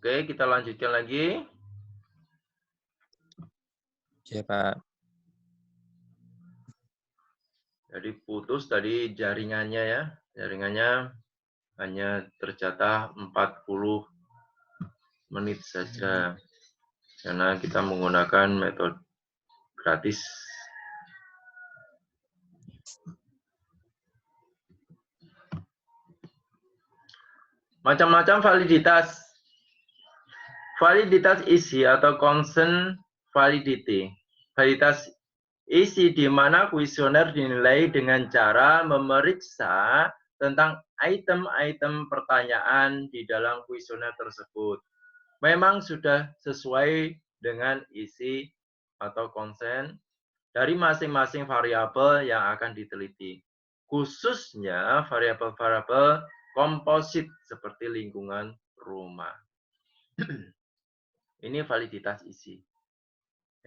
Oke, kita lanjutkan lagi. Ya, Pak. Jadi putus tadi jaringannya ya. Jaringannya hanya tercatat 40 menit saja. Karena kita menggunakan metode gratis. Macam-macam validitas. Validitas isi atau consent validity. Validitas isi di mana kuesioner dinilai dengan cara memeriksa tentang item-item pertanyaan di dalam kuesioner tersebut. Memang sudah sesuai dengan isi atau konsen dari masing-masing variabel yang akan diteliti. Khususnya variabel-variabel komposit seperti lingkungan rumah. Ini validitas isi.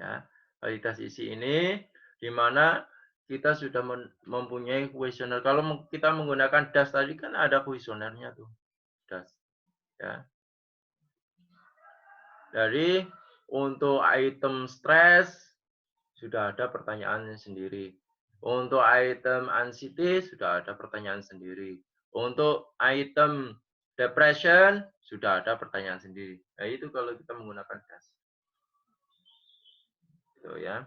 Ya, validitas isi ini di mana kita sudah mempunyai kuesioner. Kalau kita menggunakan DAS tadi kan ada kuesionernya tuh. DAS. Ya. Jadi untuk item stres sudah ada pertanyaannya sendiri. Untuk item anxiety sudah ada pertanyaan sendiri. Untuk item depression sudah ada pertanyaan sendiri. Nah, itu kalau kita menggunakan DAS. Itu ya.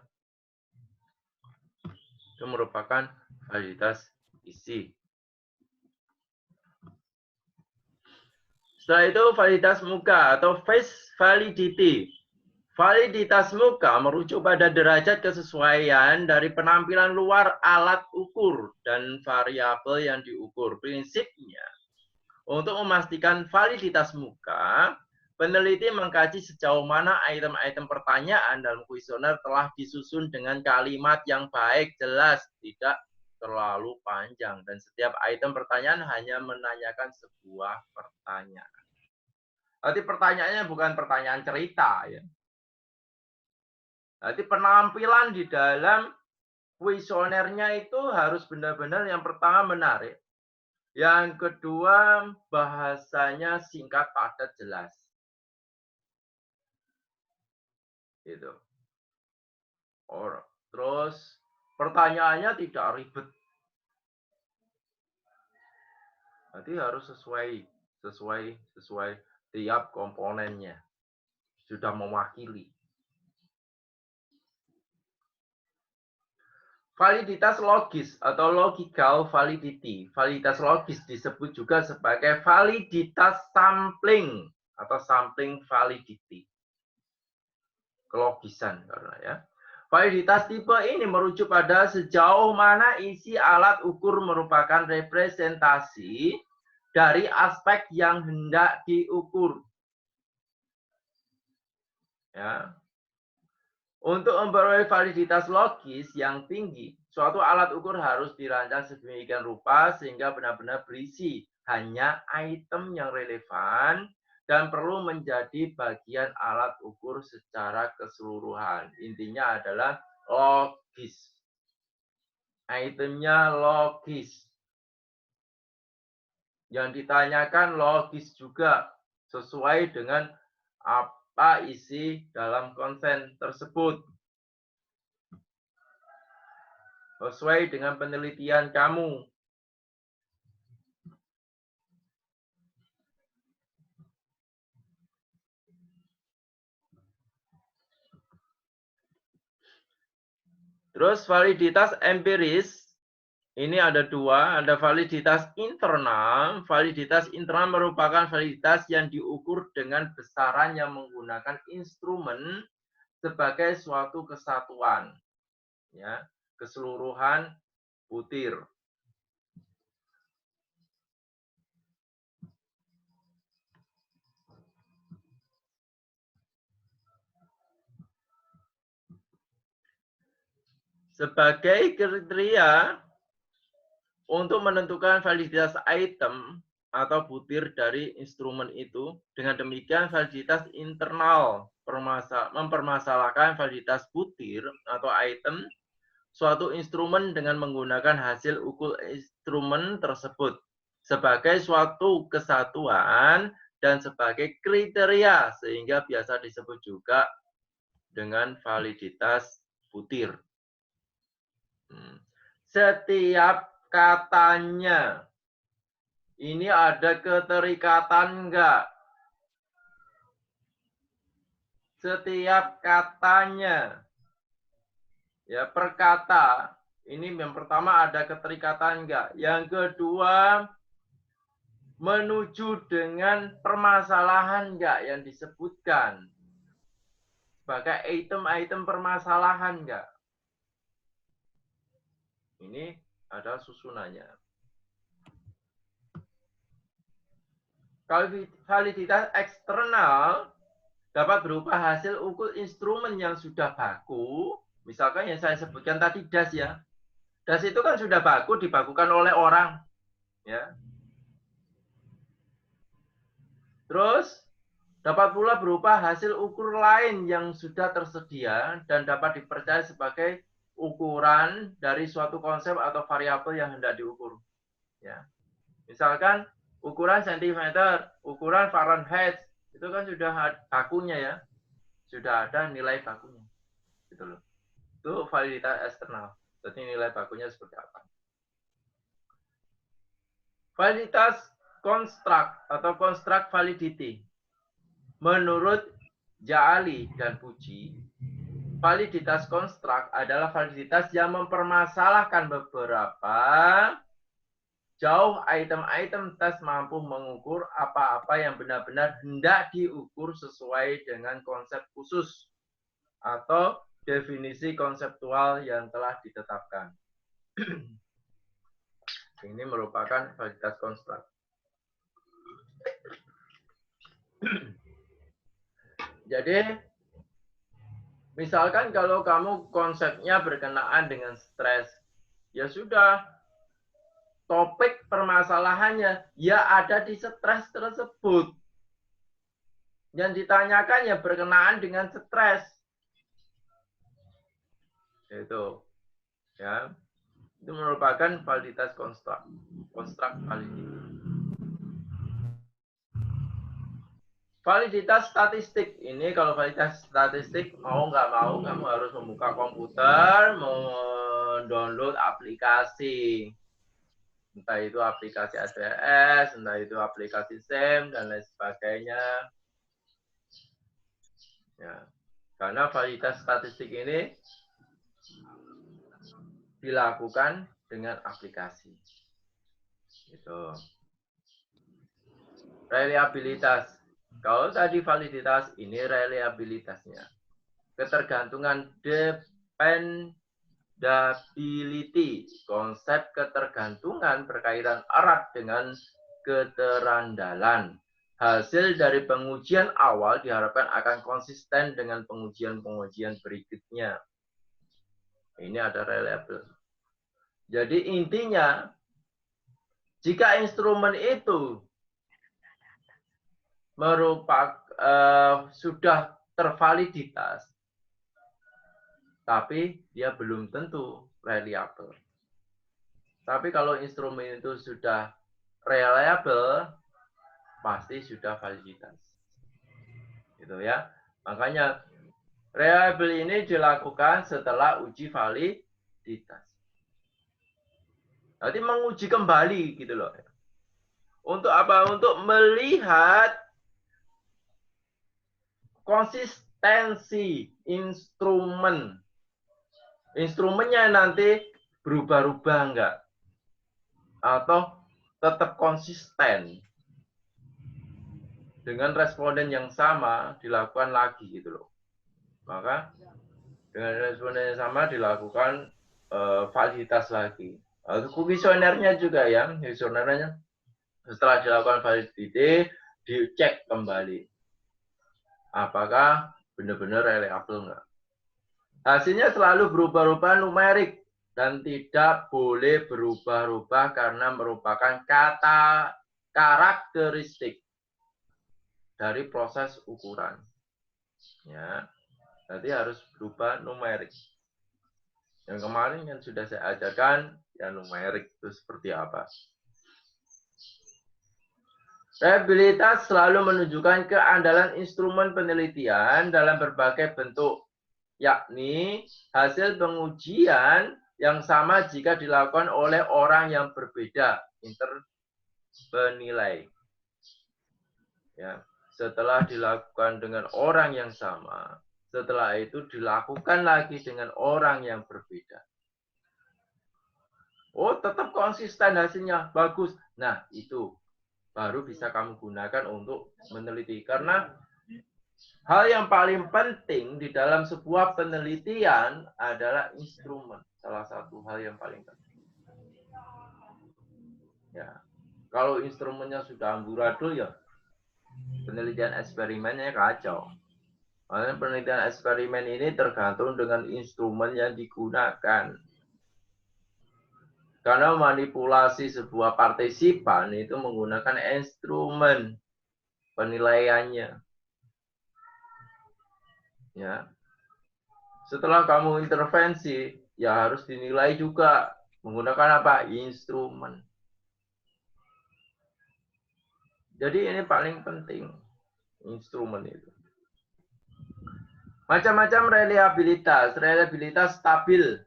Itu merupakan validitas isi. Setelah itu validitas muka atau face validity. Validitas muka merujuk pada derajat kesesuaian dari penampilan luar alat ukur dan variabel yang diukur. Prinsipnya, untuk memastikan validitas muka, peneliti mengkaji sejauh mana item-item pertanyaan dalam kuesioner telah disusun dengan kalimat yang baik, jelas, tidak terlalu panjang. Dan setiap item pertanyaan hanya menanyakan sebuah pertanyaan. Berarti pertanyaannya bukan pertanyaan cerita, ya. Berarti penampilan di dalam kuesionernya itu harus benar-benar yang pertama menarik. Yang kedua, bahasanya singkat, padat, jelas. Gitu. Terus pertanyaannya tidak ribet. Nanti harus sesuai tiap komponennya. Sudah mewakili. Validitas logis atau logical validity. Validitas logis disebut juga sebagai validitas sampling atau sampling validity. Kelogisan karena ya. Validitas tipe ini merujuk pada sejauh mana isi alat ukur merupakan representasi dari aspek yang hendak diukur. Ya. Untuk memperoleh validitas logis yang tinggi, suatu alat ukur harus dirancang sedemikian rupa sehingga benar-benar berisi hanya item yang relevan dan perlu menjadi bagian alat ukur secara keseluruhan. Intinya adalah logis. Itemnya logis. Yang ditanyakan logis juga sesuai dengan apa isi dalam konsen tersebut. Sesuai dengan penelitian kamu. Terus validitas empiris, ini ada dua, ada validitas internal. Validitas internal merupakan validitas yang diukur dengan besaran yang menggunakan instrumen sebagai suatu kesatuan. Ya, keseluruhan butir. Sebagai kriteria untuk menentukan validitas item atau butir dari instrumen itu, dengan demikian validitas internal mempermasalahkan validitas butir atau item suatu instrumen dengan menggunakan hasil ukur instrumen tersebut sebagai suatu kesatuan dan sebagai kriteria, sehingga biasa disebut juga dengan validitas butir. Setiap katanya ini ada keterikatan enggak? Setiap katanya, ya, per kata, ini yang pertama ada keterikatan enggak? Yang kedua, menuju dengan permasalahan enggak yang disebutkan? Sebagai item-item permasalahan enggak? Ini ada susunannya. Validitas eksternal dapat berupa hasil ukur instrumen yang sudah baku. Misalkan yang saya sebutkan tadi DAS ya. DAS itu kan sudah baku, dibakukan oleh orang. Ya. Terus dapat pula berupa hasil ukur lain yang sudah tersedia dan dapat dipercaya sebagai ukuran dari suatu konsep atau variabel yang hendak diukur. Ya. Misalkan ukuran sentimeter, ukuran Fahrenheit, itu kan sudah bakunya ya. Sudah ada nilai bakunya. Gitu loh. Itu validitas eksternal. Jadi nilai bakunya seperti apa. Validitas konstruk atau construct validity. Menurut Ja'ali dan Puji, validitas konstruk adalah validitas yang mempermasalahkan beberapa jauh item-item tes mampu mengukur apa-apa yang benar-benar hendak diukur sesuai dengan konsep khusus atau definisi konseptual yang telah ditetapkan. Ini merupakan validitas konstruk. Jadi, misalkan kalau kamu konsepnya berkenaan dengan stres, ya sudah, topik permasalahannya ya ada di stres tersebut. Yang ditanyakan ya berkenaan dengan stres. Itu. Ya. Itu merupakan validitas konstruk validity. Validitas statistik. Ini kalau validitas statistik mau nggak mau kamu harus membuka komputer, mendownload aplikasi. Entah itu aplikasi SPS, entah itu aplikasi SEM, dan lain sebagainya. Ya. Karena validitas statistik ini dilakukan dengan aplikasi. Gitu. Reliabilitas. Kalau tadi validitas, ini reliabilitasnya. Ketergantungan dependability. Konsep ketergantungan berkaitan erat dengan keterandalan. Hasil dari pengujian awal diharapkan akan konsisten dengan pengujian-pengujian berikutnya. Ini ada reliable. Jadi intinya, jika instrumen itu merupakan sudah tervaliditas, tapi dia belum tentu reliable. Tapi kalau instrumen itu sudah reliable, pasti sudah validitas. Gitu ya. Makanya reliable ini dilakukan setelah uji validitas. Nanti menguji kembali gitu loh. Untuk apa? Untuk melihat konsistensi instrumen. Instrumennya nanti berubah-ubah enggak? Atau tetap konsisten dengan responden yang sama dilakukan lagi gitu loh. Maka dengan responden yang sama dilakukan validitas lagi. Kuesionernya juga ya, kuesionernya setelah dilakukan validity dicek kembali apakah benar-benar reliable enggak. Hasilnya selalu berubah-ubah numerik dan tidak boleh berubah-ubah karena merupakan kata karakteristik dari proses ukuran. Ya, jadi harus berubah numerik. Yang kemarin yang sudah saya ajarkan, ya numerik itu seperti apa. Reliabilitas selalu menunjukkan keandalan instrumen penelitian dalam berbagai bentuk, yakni hasil pengujian yang sama jika dilakukan oleh orang yang berbeda, penilai. Ya, setelah dilakukan dengan orang yang sama, setelah itu dilakukan lagi dengan orang yang berbeda. Oh, tetap konsisten hasilnya, bagus. Nah, itu baru bisa kamu gunakan untuk meneliti. Karena hal yang paling penting di dalam sebuah penelitian adalah instrumen. Salah satu hal yang paling penting. Ya, kalau instrumennya sudah amburadul ya penelitian eksperimennya kacau. Karena penelitian eksperimen ini tergantung dengan instrumen yang digunakan. Karena manipulasi sebuah partisipan itu menggunakan instrumen penilaiannya. Ya. Setelah kamu intervensi, ya harus dinilai juga menggunakan apa? Instrumen. Jadi ini paling penting, instrumen itu. Macam-macam reliabilitas. Reliabilitas stabil.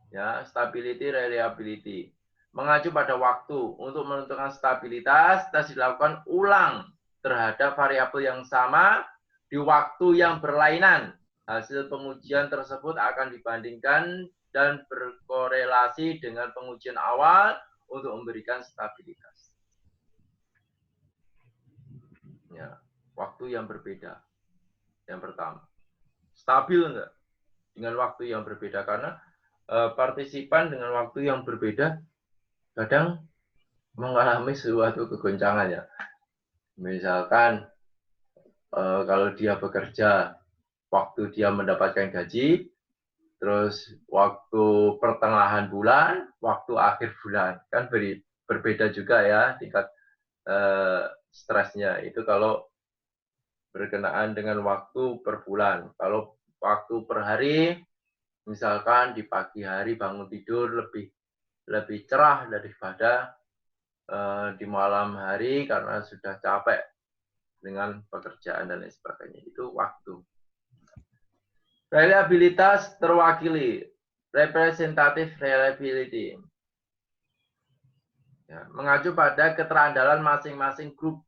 Ya, stability, reliability. Mengacu pada waktu. Untuk menentukan stabilitas, tes dilakukan ulang terhadap variabel yang sama di waktu yang berlainan. Hasil pengujian tersebut akan dibandingkan dan berkorelasi dengan pengujian awal untuk memberikan stabilitas. Ya, waktu yang berbeda. Yang pertama, stabil enggak dengan waktu yang berbeda? Karena partisipan dengan waktu yang berbeda kadang mengalami suatu kegoncangan ya. Misalkan kalau dia bekerja, waktu dia mendapatkan gaji, terus waktu pertengahan bulan, waktu akhir bulan, kan berbeda juga ya tingkat stresnya. Itu kalau berkenaan dengan waktu per bulan. Kalau waktu per hari, misalkan di pagi hari bangun tidur lebih cerah daripada di malam hari karena sudah capek dengan pekerjaan dan lain sebagainya. Itu waktu. Reliabilitas terwakili, representative reliability. Ya, mengacu pada keterandalan masing-masing grup.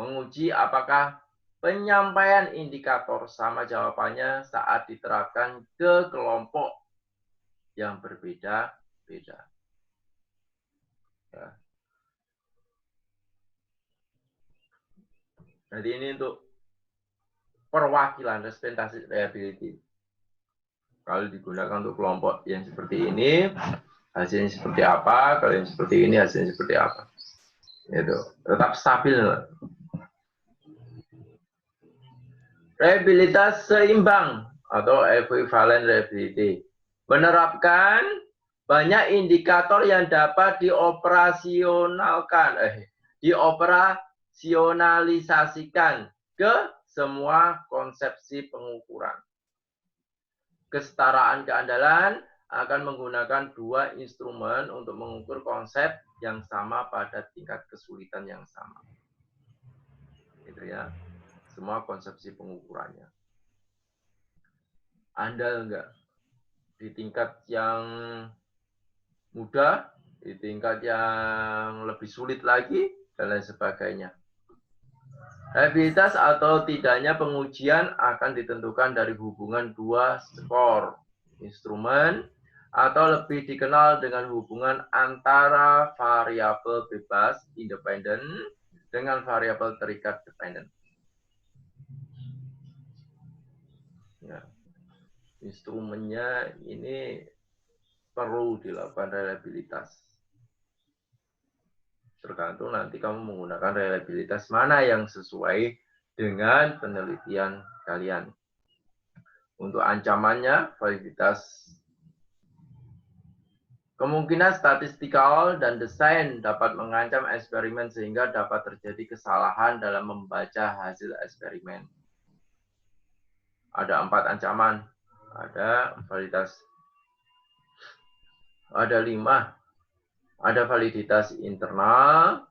Menguji apakah penyampaian indikator sama jawabannya saat diterapkan ke kelompok yang berbeda-beda. Ya. Jadi ini untuk perwakilan representative reliability. Kalau digunakan untuk kelompok yang seperti ini, hasilnya seperti apa? Kalau yang seperti ini, hasilnya seperti apa? Itu tetap stabil. Reliabilitas seimbang atau equivalent reliability. Menerapkan banyak indikator yang dapat dioperasionalisasikan ke semua konsepsi pengukuran. Kesetaraan keandalan akan menggunakan dua instrumen untuk mengukur konsep yang sama pada tingkat kesulitan yang sama. Gitu ya. Semua konsepsi pengukurannya. Andal enggak? Di tingkat yang mudah, di tingkat yang lebih sulit lagi, dan lain sebagainya. Reliabilitas atau tidaknya pengujian akan ditentukan dari hubungan dua skor instrumen atau lebih dikenal dengan hubungan antara variabel bebas independen dengan variabel terikat dependen. Ya. Instrumennya ini perlu dilakukan reliabilitas. Tergantung nanti kamu menggunakan reliabilitas mana yang sesuai dengan penelitian kalian. Untuk ancamannya, validitas kemungkinan statistikal dan desain dapat mengancam eksperimen sehingga dapat terjadi kesalahan dalam membaca hasil eksperimen. Ada 4 ancaman. Ada validitas. Ada 5. Ada validitas internal,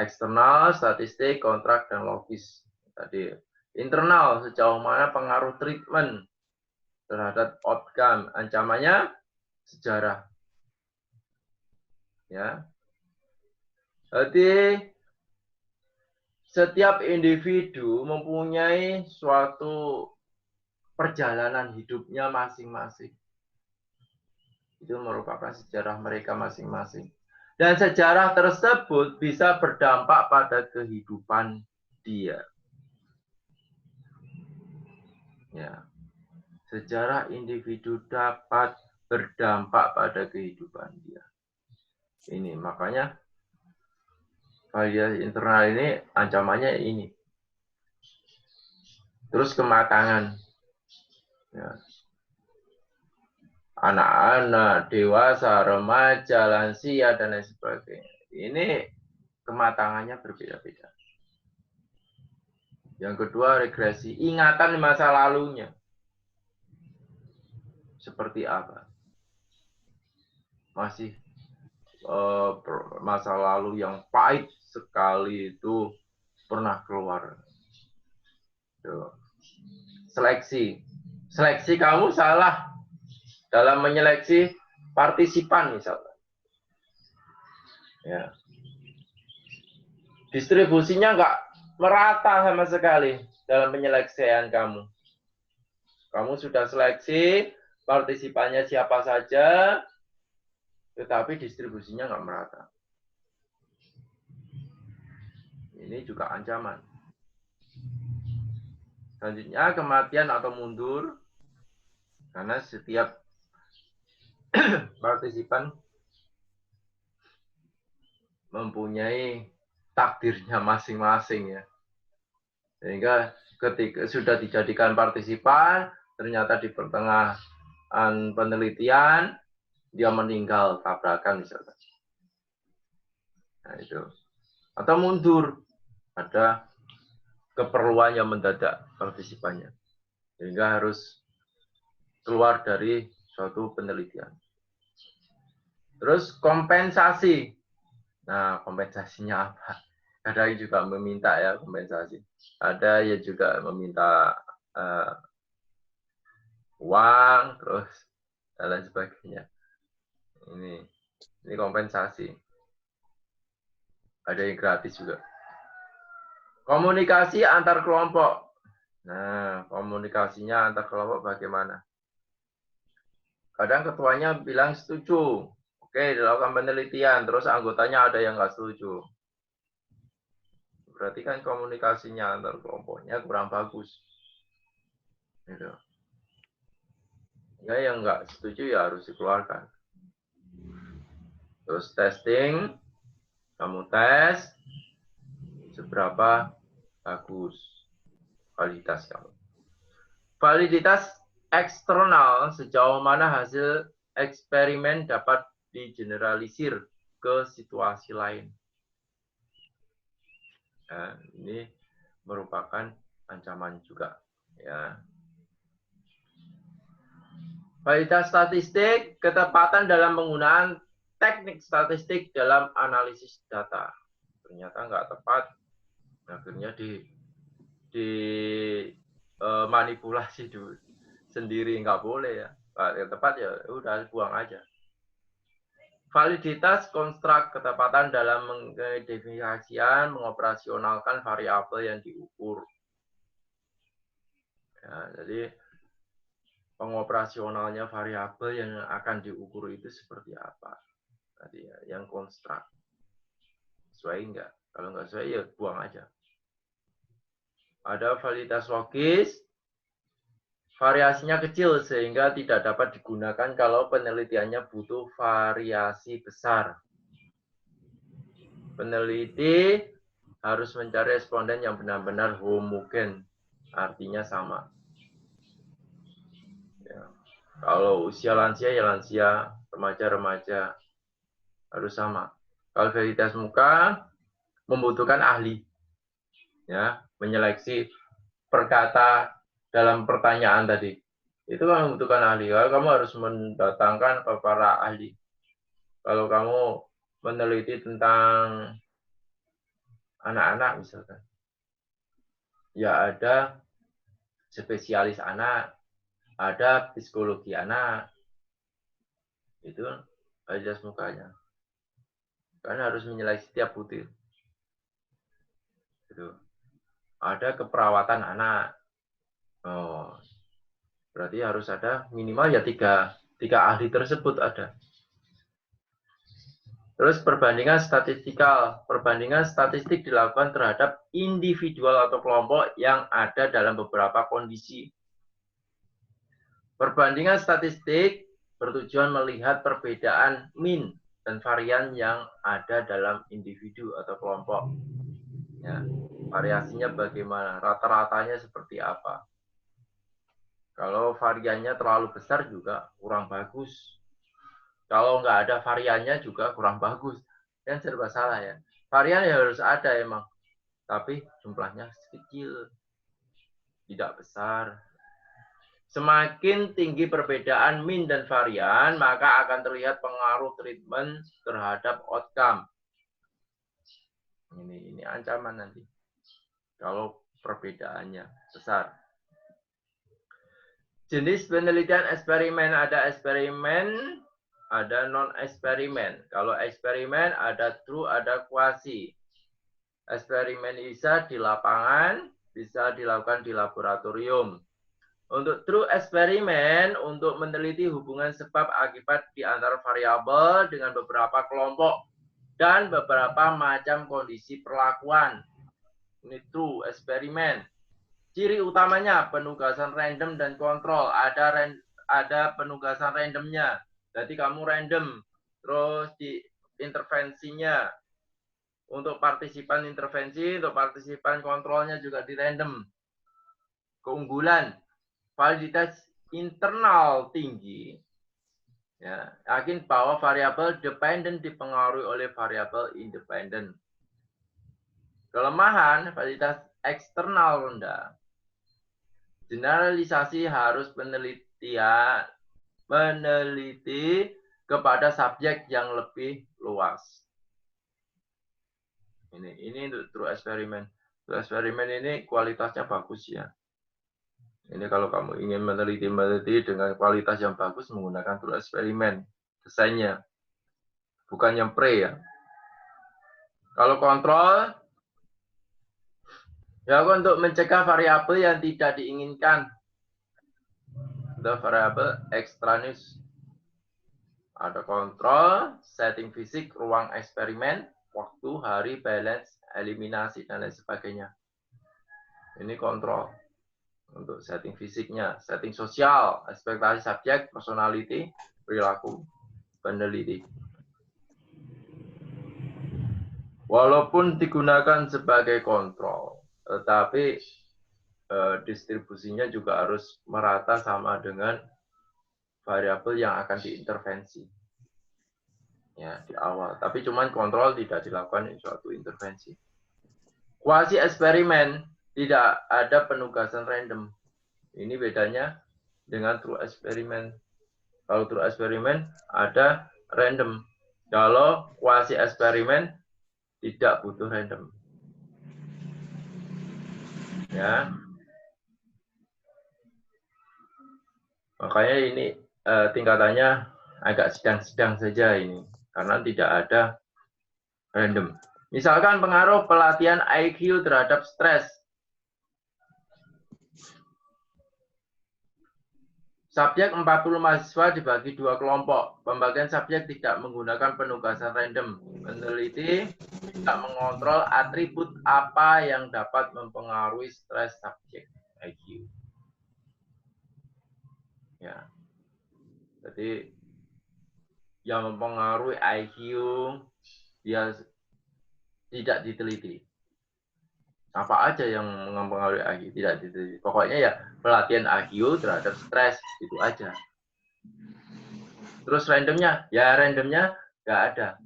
Eksternal, statistik, kontrak, dan logis. Tadi internal, sejauh mana pengaruh treatment terhadap outcome. Ancamannya sejarah. Ya. Jadi setiap individu mempunyai suatu perjalanan hidupnya masing-masing. Itu merupakan sejarah mereka masing-masing. Dan sejarah tersebut bisa berdampak pada kehidupan dia. Ya. Sejarah individu dapat berdampak pada kehidupan dia. Ini makanya variasi internal ini ancamannya ini. Terus kematangan. Ya. Anak-anak, dewasa, remaja, lansia, dan lain sebagainya. Ini kematangannya berbeda-beda. Yang kedua, regresi. Ingatan masa lalunya. Seperti apa? Masih masa lalu yang pahit sekali itu pernah keluar. Seleksi. Seleksi kamu salah dalam menyeleksi partisipan misalnya. Ya. Distribusinya nggak merata sama sekali dalam penyeleksian kamu. Kamu sudah seleksi, partisipannya siapa saja, tetapi distribusinya nggak merata. Ini juga ancaman. Selanjutnya kematian atau mundur, karena setiap partisipan mempunyai takdirnya masing-masing ya. Sehingga ketika sudah dijadikan partisipan, ternyata di pertengahan penelitian dia meninggal tabrakan misalnya. Nah itu. Atau mundur, ada keperluan yang mendadak partisipannya. Sehingga harus keluar dari suatu penelitian. Terus kompensasi. Nah, kompensasinya apa? Ada yang juga meminta ya kompensasi. Ada yang juga meminta uang, terus dan lain sebagainya. Ini kompensasi. Ada yang gratis juga. Komunikasi antar kelompok. Nah, komunikasinya antar kelompok bagaimana? Kadang ketuanya bilang setuju. Oke, dilakukan penelitian, terus anggotanya ada yang nggak setuju. Berarti kan komunikasinya antar kelompoknya kurang bagus. Gitu. Ya, yang nggak setuju ya harus dikeluarkan. Terus testing, kamu tes seberapa bagus validitas kamu. Validitas eksternal, sejauh mana hasil eksperimen dapat digeneralisir ke situasi lain. Nah, ini merupakan ancaman juga. Ya. Validitas statistik, ketepatan dalam penggunaan teknik statistik dalam analisis data. Ternyata nggak tepat, akhirnya manipulasi sendiri, nggak boleh ya. Yang tepat ya udah buang aja. Validitas konstruk, ketepatan dalam mendefinisikan, mengoperasionalkan variabel yang diukur. Ya, jadi pengoperasionalnya variabel yang akan diukur itu seperti apa? Tadi ya, yang konstruk. Sesuai enggak? Kalau nggak sesuai ya buang aja. Ada validitas logis, variasinya kecil sehingga tidak dapat digunakan kalau penelitiannya butuh variasi besar. Peneliti harus mencari responden yang benar-benar homogen, artinya sama. Ya. Kalau usia lansia ya lansia, remaja-remaja harus sama. Kalau validitas muka membutuhkan ahli, ya, menyeleksi perkata dalam pertanyaan tadi. Itu kan membutuhkan ahli. Kamu harus mendatangkan para ahli. Kalau kamu meneliti tentang anak-anak misalkan. Ya ada spesialis anak, ada psikologi anak. Itu validitas mukanya. Karena harus menyeleksi setiap butir. Gitu. Ada keperawatan anak. Oh, berarti harus ada minimal ya tiga ahli tersebut ada. Terus perbandingan statistikal. Perbandingan statistik dilakukan terhadap individual atau kelompok yang ada dalam beberapa kondisi. Perbandingan statistik bertujuan melihat perbedaan mean dan varian yang ada dalam individu atau kelompok. Ya, variasinya bagaimana, rata-ratanya seperti apa. Kalau variannya terlalu besar juga kurang bagus. Kalau nggak ada variannya juga kurang bagus. Kan serba salah ya. Varian ya harus ada emang. Tapi jumlahnya kecil. Tidak besar. Semakin tinggi perbedaan mean dan varian, maka akan terlihat pengaruh treatment terhadap outcome. Ini ancaman nanti. Kalau perbedaannya besar. Jenis penelitian eksperimen, ada eksperimen, ada non-eksperimen. Kalau eksperimen ada true, ada quasi. Eksperimen bisa di lapangan, bisa dilakukan di laboratorium. Untuk true eksperimen, untuk meneliti hubungan sebab akibat di antara variabel dengan beberapa kelompok dan beberapa macam kondisi perlakuan. Ini true eksperimen. Ciri utamanya penugasan random dan kontrol. Ada penugasan randomnya. Jadi kamu random. Terus di intervensinya. Untuk partisipan intervensi, untuk partisipan kontrolnya juga di random. Keunggulan. Validitas internal tinggi. Ya, yakin bahwa variabel dependent dipengaruhi oleh variabel independent. Kelemahan, validitas eksternal rendah. Generalisasi harus meneliti kepada subjek yang lebih luas. Ini untuk true eksperimen. True eksperimen ini kualitasnya bagus ya. Ini kalau kamu ingin meneliti dengan kualitas yang bagus menggunakan true eksperimen desainnya, bukan yang pre ya. Kalau kontrol, ya untuk mencegah variabel yang tidak diinginkan. The variabel ekstraneus. Ada kontrol, setting fisik, ruang eksperimen, waktu, hari, balance, eliminasi, dan lain sebagainya. Ini kontrol. Untuk setting fisiknya, setting sosial, ekspektasi subjek, personality, perilaku peneliti. Walaupun digunakan sebagai kontrol, tetapi distribusinya juga harus merata sama dengan variabel yang akan diintervensi. Ya, di awal. Tapi cuman kontrol tidak dilakukan suatu intervensi. Kuasi eksperimen tidak ada penugasan random. Ini bedanya dengan true eksperimen. Kalau true eksperimen ada random. Kalau kuasi eksperimen tidak butuh random. Ya. Makanya ini tingkatannya agak sedang-sedang saja ini. Karena tidak ada random. Misalkan pengaruh pelatihan IQ terhadap stres. Subjek 40 mahasiswa dibagi 2 kelompok. Pembagian subjek tidak menggunakan penugasan random. Peneliti tidak mengontrol atribut apa yang dapat mempengaruhi stres subjek IQ. Ya. Jadi yang mempengaruhi IQ dia tidak diteliti. Apa aja yang mempengaruhi IQ tidak diteliti. Pokoknya ya pelatihan IQ terhadap stres itu aja. Terus randomnya, ya randomnya nggak ada.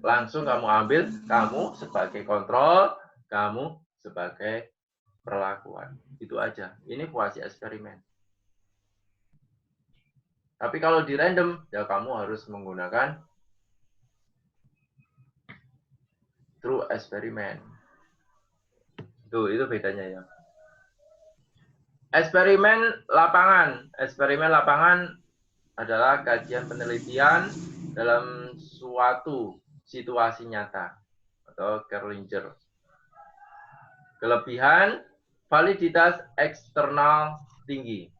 Langsung kamu ambil, kamu sebagai kontrol, kamu sebagai perlakuan. Itu aja. Ini kuasi eksperimen. Tapi kalau di random, ya kamu harus menggunakan true eksperimen. Itu bedanya ya. Eksperimen lapangan. Eksperimen lapangan adalah kajian penelitian dalam suatu situasi nyata atau Kerlinger. Kelebihan, validitas eksternal tinggi.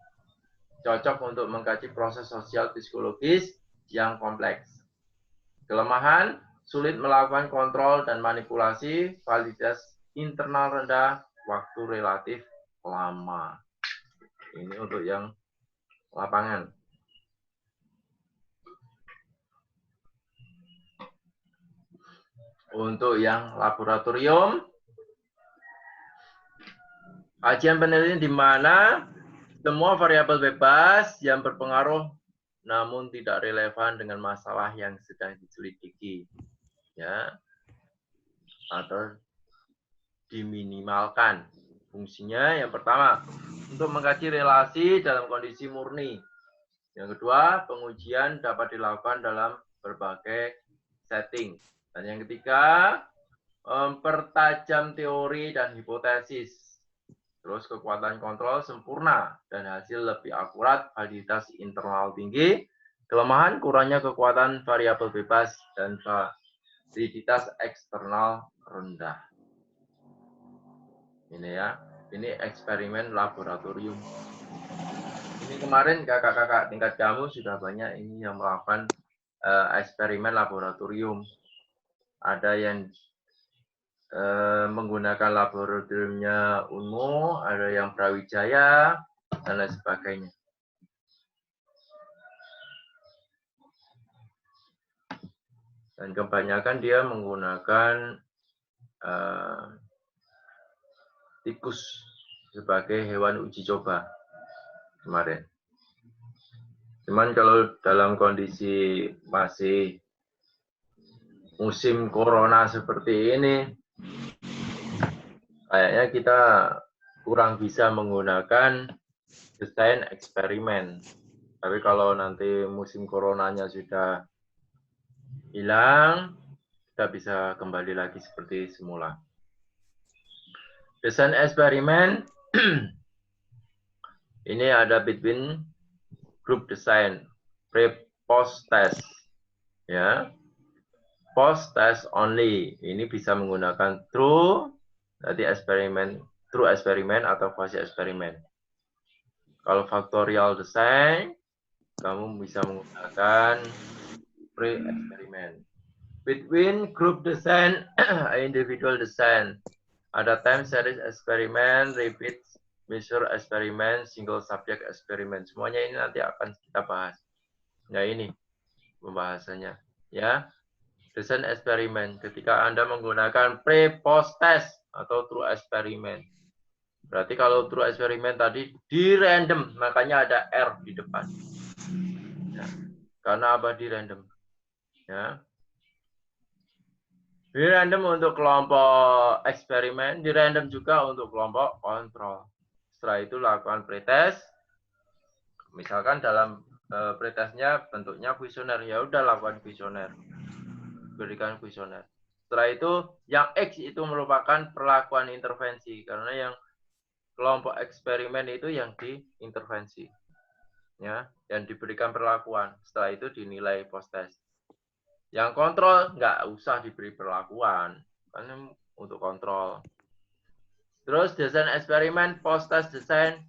Cocok untuk mengkaji proses sosial psikologis yang kompleks. Kelemahan, sulit melakukan kontrol dan manipulasi, validitas internal rendah, waktu relatif lama. Ini untuk yang lapangan. Untuk yang laboratorium, kajian penelitian di mana semua variabel bebas yang berpengaruh namun tidak relevan dengan masalah yang sedang diselidiki, ya, atau diminimalkan. Fungsinya yang pertama, untuk mengkaji relasi dalam kondisi murni. Yang kedua, pengujian dapat dilakukan dalam berbagai setting. Dan yang ketiga, mempertajam teori dan hipotesis. Terus kekuatan kontrol sempurna dan hasil lebih akurat, validitas internal tinggi, kelemahan kurangnya kekuatan variabel bebas dan validitas eksternal rendah. Ini ya, ini eksperimen laboratorium. Ini kemarin kakak-kakak tingkat kamu sudah banyak ini yang melakukan eksperimen laboratorium. Ada yang menggunakan laboratoriumnya UNMO, ada yang Brawijaya, dan lain sebagainya. Dan kebanyakan dia menggunakan tikus sebagai hewan uji coba kemarin. Cuman kalau dalam kondisi masih musim corona seperti ini, kayaknya kita kurang bisa menggunakan desain eksperimen. Tapi kalau nanti musim coronanya sudah hilang, kita bisa kembali lagi seperti semula. Desain eksperimen, ini ada between group design, pre-post test, ya. Post test only, ini bisa menggunakan true, nanti eksperimen, true eksperimen atau quasi eksperimen. Kalau factorial design, kamu bisa menggunakan pre-eksperimen. Between group design, individual design, ada time series eksperimen, repeat measure eksperimen, single subject eksperimen. Semuanya ini nanti akan kita bahas. Nah ini pembahasannya, ya. Desain eksperimen ketika Anda menggunakan pre-post test atau true eksperimen. Berarti kalau true eksperimen tadi di random, makanya ada R di depan. Ya. Karena apa di random? Ya. Di random untuk kelompok eksperimen, di random juga untuk kelompok kontrol. Setelah itu lakukan pretest. Misalkan dalam pretestnya bentuknya kuesioner, ya udah lakukan kuesioner. Berikan kuesioner. Setelah itu yang X itu merupakan perlakuan intervensi karena yang kelompok eksperimen itu yang diintervensi. Ya, dan diberikan perlakuan. Setelah itu dinilai post test. Yang kontrol nggak usah diberi perlakuan, karena untuk kontrol. Terus desain eksperimen, post test desain.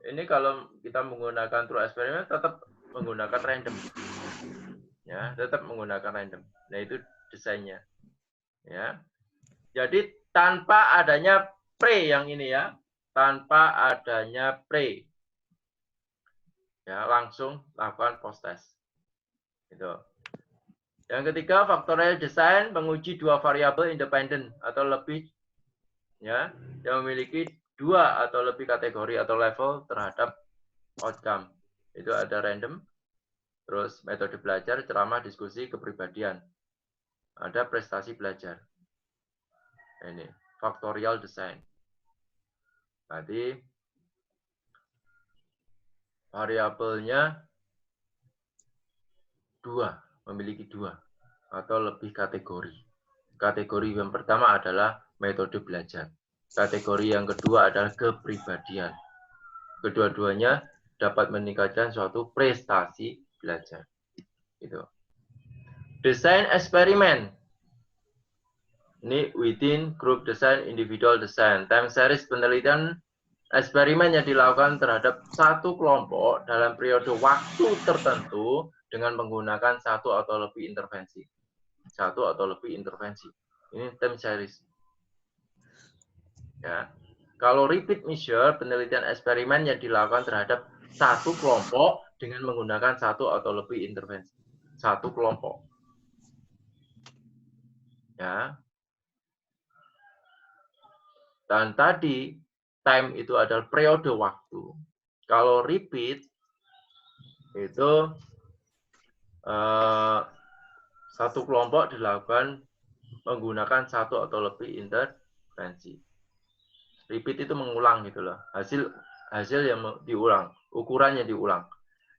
Ini kalau kita menggunakan true eksperimen tetap menggunakan random. Ya, tetap menggunakan random. Nah, itu desainnya. Ya. Jadi tanpa adanya pre yang ini ya, tanpa adanya pre. Ya, langsung lakukan post test. Itu. Yang ketiga, factorial design menguji dua variabel independen atau lebih, ya, yang memiliki dua atau lebih kategori atau level terhadap outcome. Itu ada random, terus metode belajar, ceramah, diskusi, kepribadian. Ada prestasi belajar. Ini factorial design. Tadi variabelnya dua, memiliki dua atau lebih kategori. Kategori yang pertama adalah metode belajar. Kategori yang kedua adalah kepribadian. Kedua-duanya dapat meningkatkan suatu prestasi belajar. Gitu. Desain eksperimen. Ini within group design, individual design. Time series penelitian eksperimen yang dilakukan terhadap satu kelompok dalam periode waktu tertentu dengan menggunakan satu atau lebih intervensi. Satu atau lebih intervensi. Ini time series. Ya. Kalau repeat measure, penelitian eksperimen yang dilakukan terhadap satu kelompok dengan menggunakan satu atau lebih intervensi. Satu kelompok. Ya. Dan tadi, time itu adalah periode waktu. Kalau repeat, itu satu kelompok dilakukan menggunakan satu atau lebih intervensi. Repeat itu mengulang gitu loh. Hasil yang diulang, ukurannya diulang.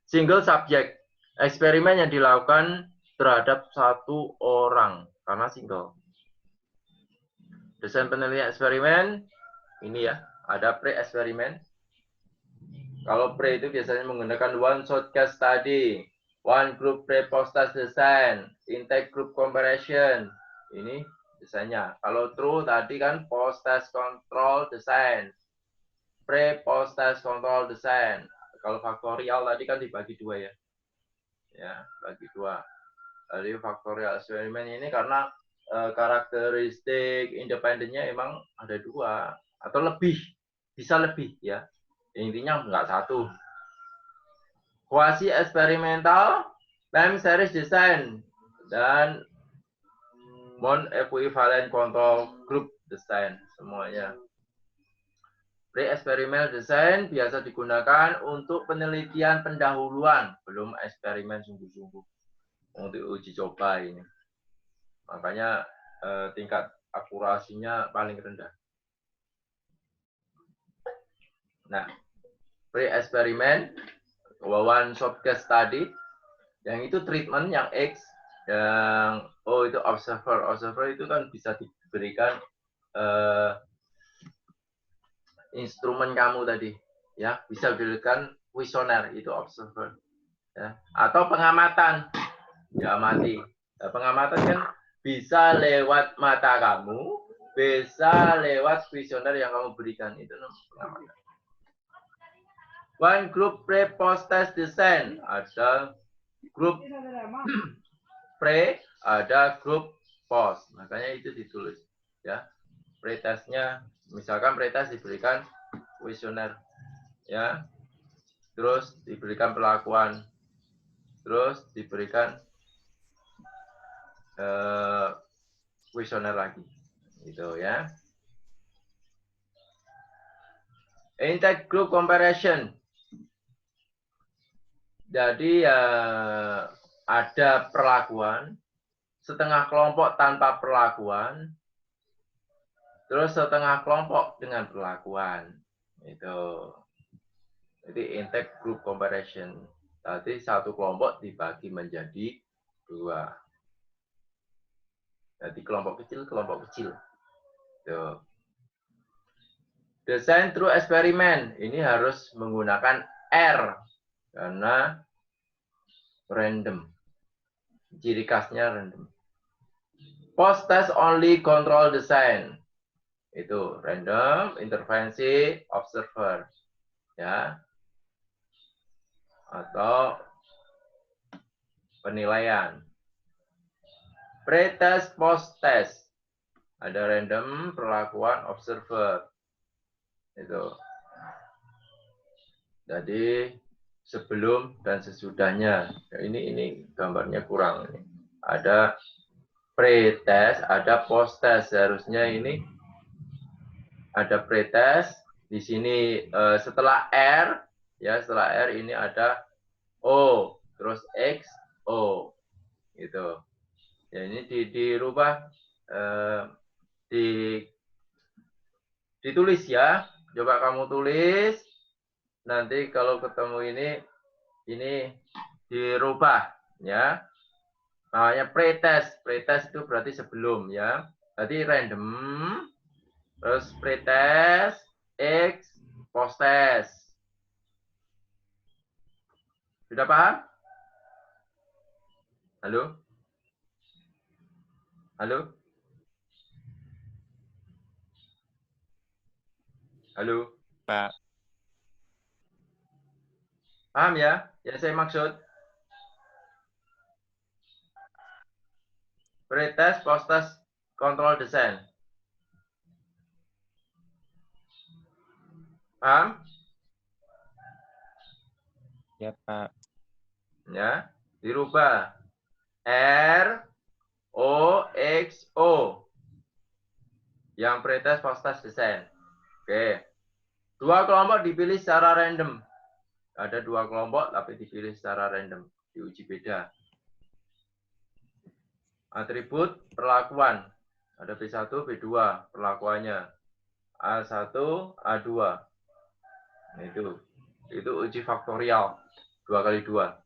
Single subject, eksperimen yang dilakukan terhadap satu orang karena single. Desain penelitian eksperimen ini ya, ada pre-eksperimen. Kalau pre itu biasanya menggunakan one shot case study, one group pre-post test design, intake group comparison. Ini desainnya. Kalau true tadi kan post test control design, pre-post test control design. Kalau faktorial tadi kan dibagi dua ya. Ya, bagi dua. Jadi faktorial eksperimen ini karena karakteristik independennya emang ada dua atau lebih, bisa lebih ya. Intinya enggak satu. Quasi eksperimental, time series design, dan non-equivalent control group design semuanya. Pre-eksperimental design biasa digunakan untuk penelitian pendahuluan, belum eksperimen sungguh-sungguh untuk uji coba ini. Makanya tingkat akurasinya paling rendah. Nah, pre-eksperimen, one shot case study, yang itu treatment, yang X, yang O itu observer. Observer itu kan bisa diberikan instrumen kamu tadi, ya bisa diberikan kuesioner itu observer, ya atau pengamatan, ya amati. Nah, pengamatan kan bisa lewat mata kamu, bisa lewat kuesioner yang kamu berikan, itu pengamatan. One group pre-post test design, ada grup pre, ada grup post, makanya itu ditulis ya. Pre-testnya, misalkan pre-test diberikan kuesioner ya, terus diberikan perlakuan, terus diberikan kuesioner lagi gitu ya. Intake group comparison. Jadi ada perlakuan, setengah kelompok tanpa perlakuan, terus setengah kelompok dengan perlakuan. Itu. Jadi intake group comparison. Tadi satu kelompok dibagi menjadi dua. Jadi kelompok kecil. Tuh. Desain through eksperimen. Ini harus menggunakan R. Karena random. Ciri khasnya random. Post test only control design. Itu random, intervensi, observer. Ya. Atau penilaian. Pre-test, post-test. Ada random, perlakuan, observer. Itu. Jadi sebelum dan sesudahnya. Ini gambarnya kurang. Ada pre-test, ada post-test. Seharusnya ini ada pre-test. Di sini setelah R, ya setelah R ini ada O, terus X, O, gitu. Ya, ini dirubah, ditulis ya. Coba kamu tulis. Nanti kalau ketemu ini dirubah ya. Nah, pretest. Pretest itu berarti sebelum ya. Berarti random, terus pretest, X, posttest. Sudah paham? Halo? Halo? Halo? Pak. Paham ya? Yang saya maksud? Pretest, posttest, control design. Paham? Ya, Pak. Ya. Dirubah. R, O, X, O. Yang pretest, posttest, design. Oke. Dua kelompok dipilih secara random. Ada dua kelompok tapi dipilih secara random. Diuji beda. Atribut perlakuan. Ada B1, B2 perlakuannya. A1, A2. Itu uji faktorial. 2 kali 2.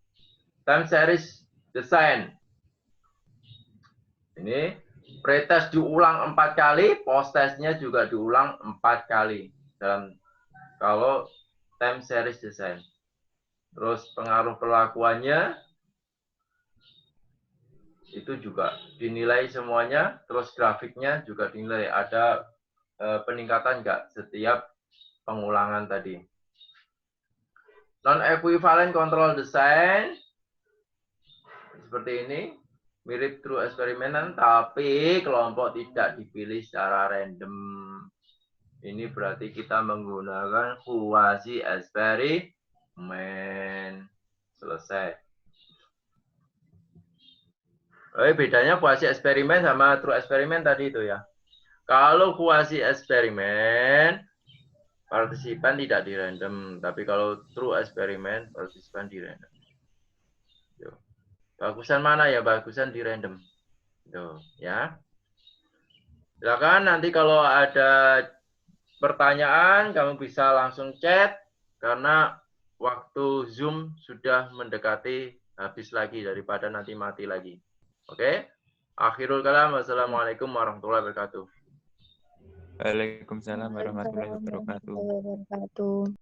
Time series design. Ini pretest diulang 4 kali, posttestnya juga diulang 4 kali. Dalam kalau time series design. Terus pengaruh perlakuannya itu juga dinilai semuanya, terus grafiknya juga dinilai ada peningkatan nggak setiap pengulangan tadi. Non-equivalent control design seperti ini, mirip true eksperimen, tapi kelompok tidak dipilih secara random. Ini berarti kita menggunakan quasi eksperimen. Selesai. Bedanya quasi eksperimen sama true eksperimen tadi itu ya. Kalau quasi eksperimen, partisipan tidak di random. Tapi kalau true eksperimen, partisipan di random. Bagusan mana ya? Bagusan di random. Tuh, ya. Silakan nanti kalau ada pertanyaan, kamu bisa langsung chat. Karena waktu Zoom sudah mendekati habis lagi daripada nanti mati lagi. Oke? Akhirul kalam. Wassalamualaikum warahmatullahi wabarakatuh. Waalaikumsalam warahmatullahi Waalaikumsalam wabarakatuh. warahmatullahi wabarakatuh.